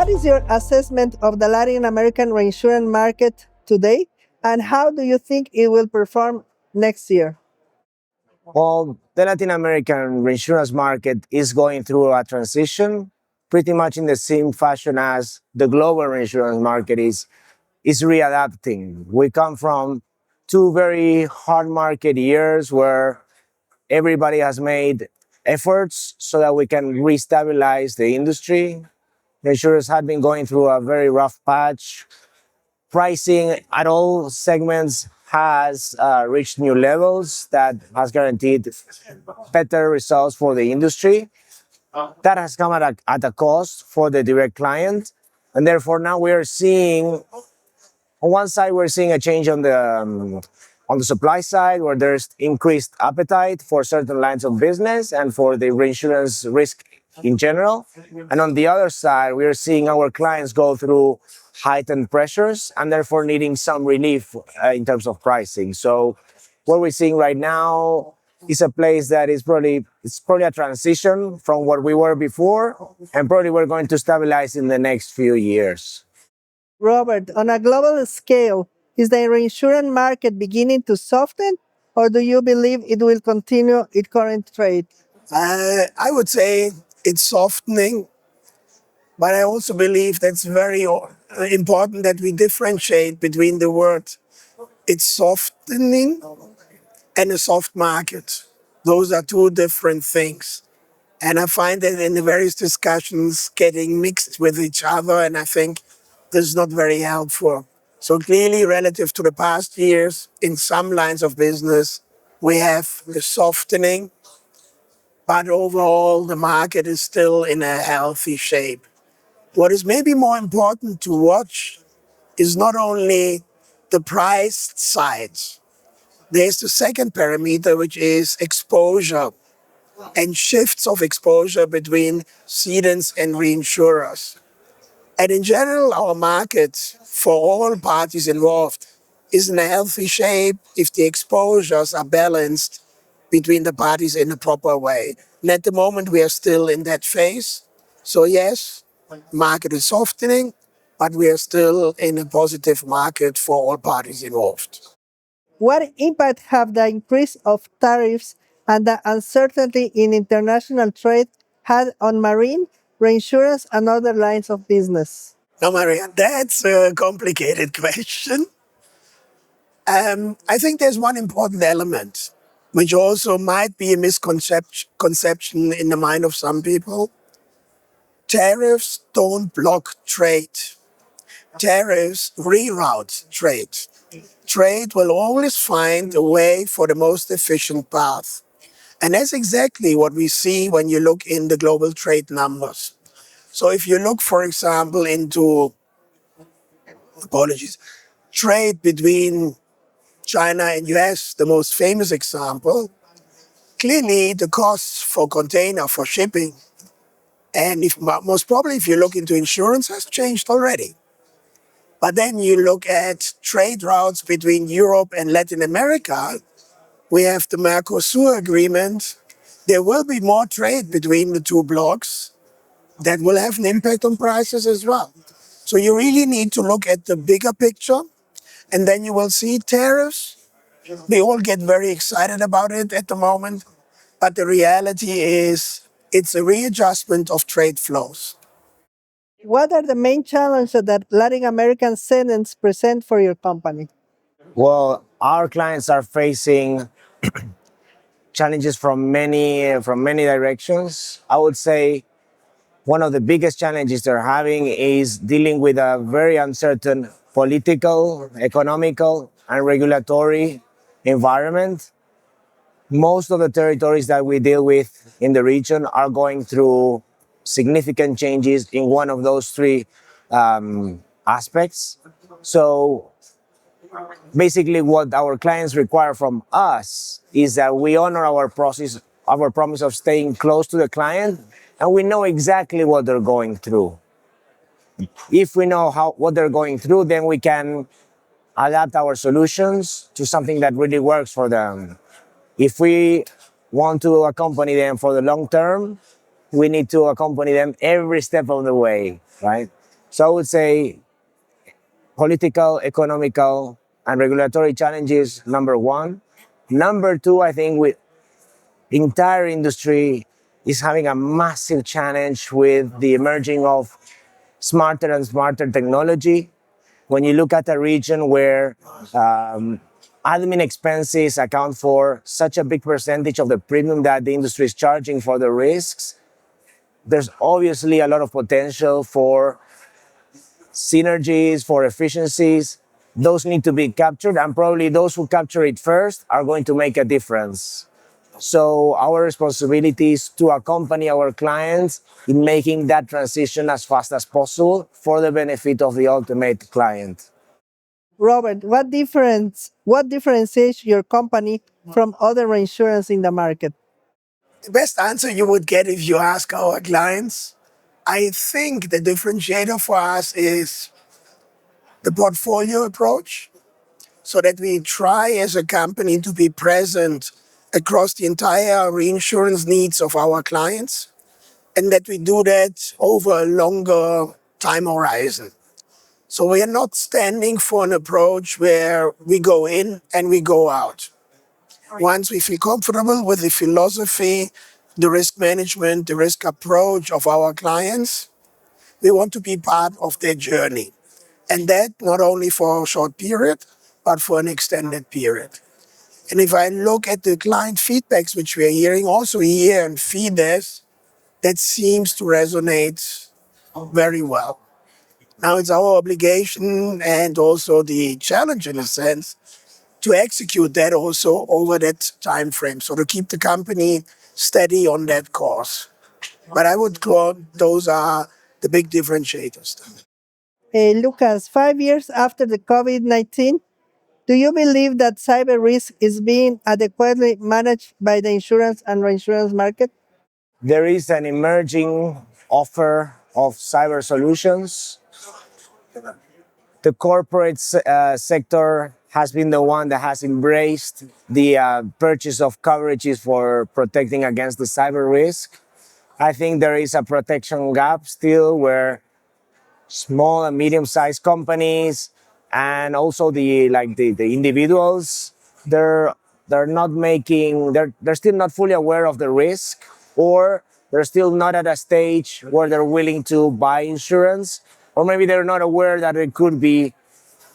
What is your assessment of the Latin American reinsurance market today, and how do you think it will perform next year? Well, the Latin American reinsurance market is going through a transition pretty much in the same fashion as the global reinsurance market is readapting. We come from two very hard market years where everybody has made efforts so that we can restabilize the industry. The insurers had been going through a very rough patch. Pricing at all segments has reached new levels that has guaranteed better results for the industry. That has come at a cost for the direct client. And therefore now we are seeing, on one side, we're seeing a change on the supply side where there's increased appetite for certain lines of business and for the reinsurance risk in general. And on the other side, we are seeing our clients go through heightened pressures and therefore needing some relief in terms of pricing. So what we're seeing right now is a place that it's probably a transition from what we were before, and probably we're going to stabilize in the next few years. Robert, on a global scale, is the reinsurance market beginning to soften, or do you believe it will continue its current trade? I would say it's softening, but I also believe that's very important that we differentiate between the word it's softening and a soft market. Those are two different things. And I find that in the various discussions getting mixed with each other, and I think this is not very helpful. So clearly, relative to the past years, in some lines of business, we have the softening, but overall, the market is still in a healthy shape. What is maybe more important to watch is not only the price side. There's the second parameter, which is exposure and shifts of exposure between cedants and reinsurers. And in general, our market for all parties involved is in a healthy shape if the exposures are balanced between the parties in a proper way. And at the moment, we are still in that phase. So yes, market is softening, but we are still in a positive market for all parties involved. What impact have the increase of tariffs and the uncertainty in international trade had on marine, reinsurance, and other lines of business? Now, Maria, that's a complicated question. I think there's one important element, which also might be a misconception in the mind of some people. Tariffs don't block trade. Tariffs reroute trade. Trade will always find a way for the most efficient path. And that's exactly what we see when you look in the global trade numbers. So if you look, for example, into, trade between China and US, the most famous example, clearly the costs for container, for shipping, and most probably if you look into insurance has changed already. But then you look at trade routes between Europe and Latin America, we have the Mercosur agreement. There will be more trade between the two blocks that will have an impact on prices as well. So you really need to look at the bigger picture, and then you will see tariffs. We all get very excited about it at the moment, but the reality is it's a readjustment of trade flows. What are the main challenges that Latin American cedents present for your company? Well, our clients are facing challenges from many directions. I would say one of the biggest challenges they're having is dealing with a very uncertain political, economical, and regulatory environment. Most of the territories that we deal with in the region are going through significant changes in one of those three aspects. So basically what our clients require from us is that we honor our promise of staying close to the client, and we know exactly what they're going through. If we know what they're going through, then we can adapt our solutions to something that really works for them. If we want to accompany them for the long term, we need to accompany them every step of the way, right? So I would say political, economical, and regulatory challenges, number one. Number two, I think entire industry is having a massive challenge with the emerging of smarter and smarter technology. When you look at a region where admin expenses account for such a big percentage of the premium that the industry is charging for the risks, there's obviously a lot of potential for synergies, for efficiencies. Those need to be captured, and probably those who capture it first are going to make a difference. So our responsibility is to accompany our clients in making that transition as fast as possible for the benefit of the ultimate client. Robert, what differentiates your company from other reinsurance in the market? The best answer you would get if you ask our clients, I think the differentiator for us is the portfolio approach, so that we try as a company to be present across the entire reinsurance needs of our clients, and that we do that over a longer time horizon. So we are not standing for an approach where we go in and we go out. Once we feel comfortable with the philosophy, the risk management, the risk approach of our clients, we want to be part of their journey. And that not only for a short period, but for an extended period. And if I look at the client feedbacks, which we are hearing also here in Fides, that seems to resonate very well. Now it's our obligation and also the challenge in a sense to execute that also over that time frame. So to keep the company steady on that course. But I would call those are the big differentiators. Lucas, 5 years after the COVID 19, do you believe that cyber risk is being adequately managed by the insurance and reinsurance market? There is an emerging offer of cyber solutions. The corporate sector has been the one that has embraced the purchase of coverages for protecting against the cyber risk. I think there is a protection gap still where small and medium-sized companies and also the individuals, they're still not fully aware of the risk, or they're still not at a stage where they're willing to buy insurance, or maybe they're not aware that there could be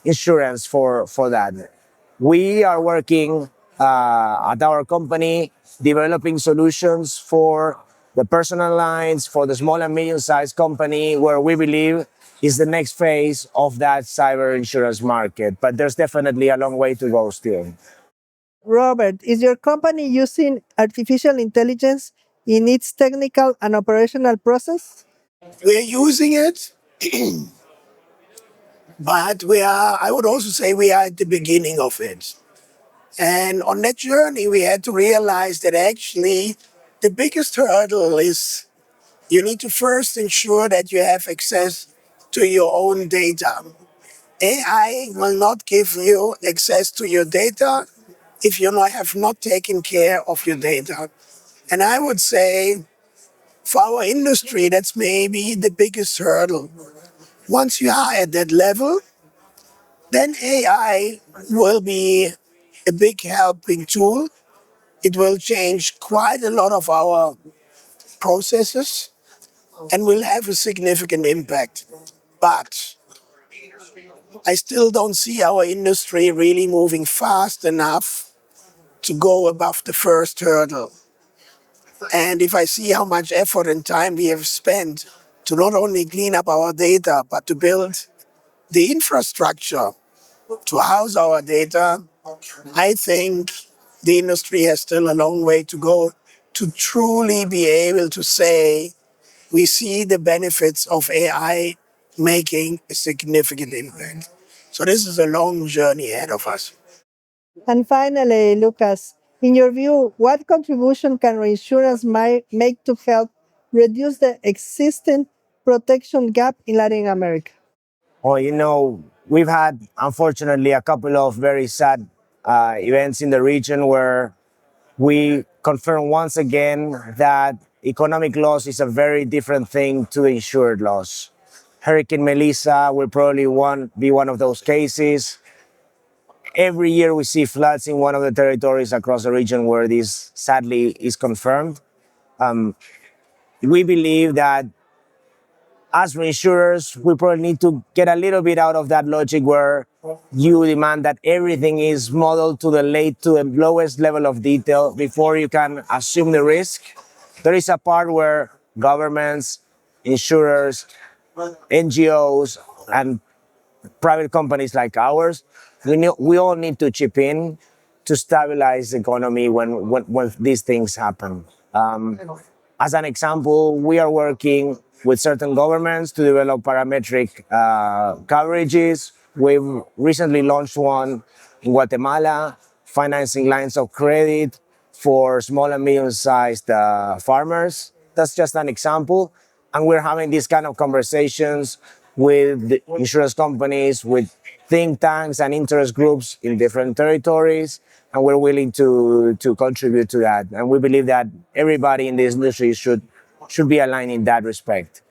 insurance for that. We are working at our company developing solutions for the personal lines, for the small and medium-sized company, where we believe is the next phase of that cyber insurance market. But there's definitely a long way to go still. Robert, is your company using artificial intelligence in its technical and operational process? We're using it, but I would also say we are at the beginning of it. And on that journey, we had to realize that actually the biggest hurdle is you need to first ensure that you have access to your own data. AI will not give you access to your data if you have not taken care of your data. And I would say for our industry, that's maybe the biggest hurdle. Once you are at that level, then AI will be a big helping tool. It will change quite a lot of our processes and will have a significant impact. But I still don't see our industry really moving fast enough to go above the first hurdle. And if I see how much effort and time we have spent to not only clean up our data, but to build the infrastructure to house our data, I think the industry has still a long way to go to truly be able to say we see the benefits of AI making a significant impact. So this is a long journey ahead of us. And finally, Lucas, in your view, what contribution can reinsurance make to help reduce the existing protection gap in Latin America? Well, we've had, unfortunately, a couple of very sad events in the region where we confirm once again that economic loss is a very different thing to insured loss. Hurricane Melissa will probably be one of those cases. Every year we see floods in one of the territories across the region where this sadly is confirmed. We believe that as reinsurers, we probably need to get a little bit out of that logic where you demand that everything is modeled to the lowest level of detail before you can assume the risk. There is a part where governments, insurers, NGOs, and private companies like ours, we all need to chip in to stabilize the economy when these things happen. As an example, we are working with certain governments to develop parametric coverages. We've recently launched one in Guatemala, financing lines of credit for small and medium-sized farmers. That's just an example. And we're having these kind of conversations with the insurance companies, with think tanks and interest groups in different territories, and we're willing to contribute to that. And we believe that everybody in this industry should be aligned in that respect.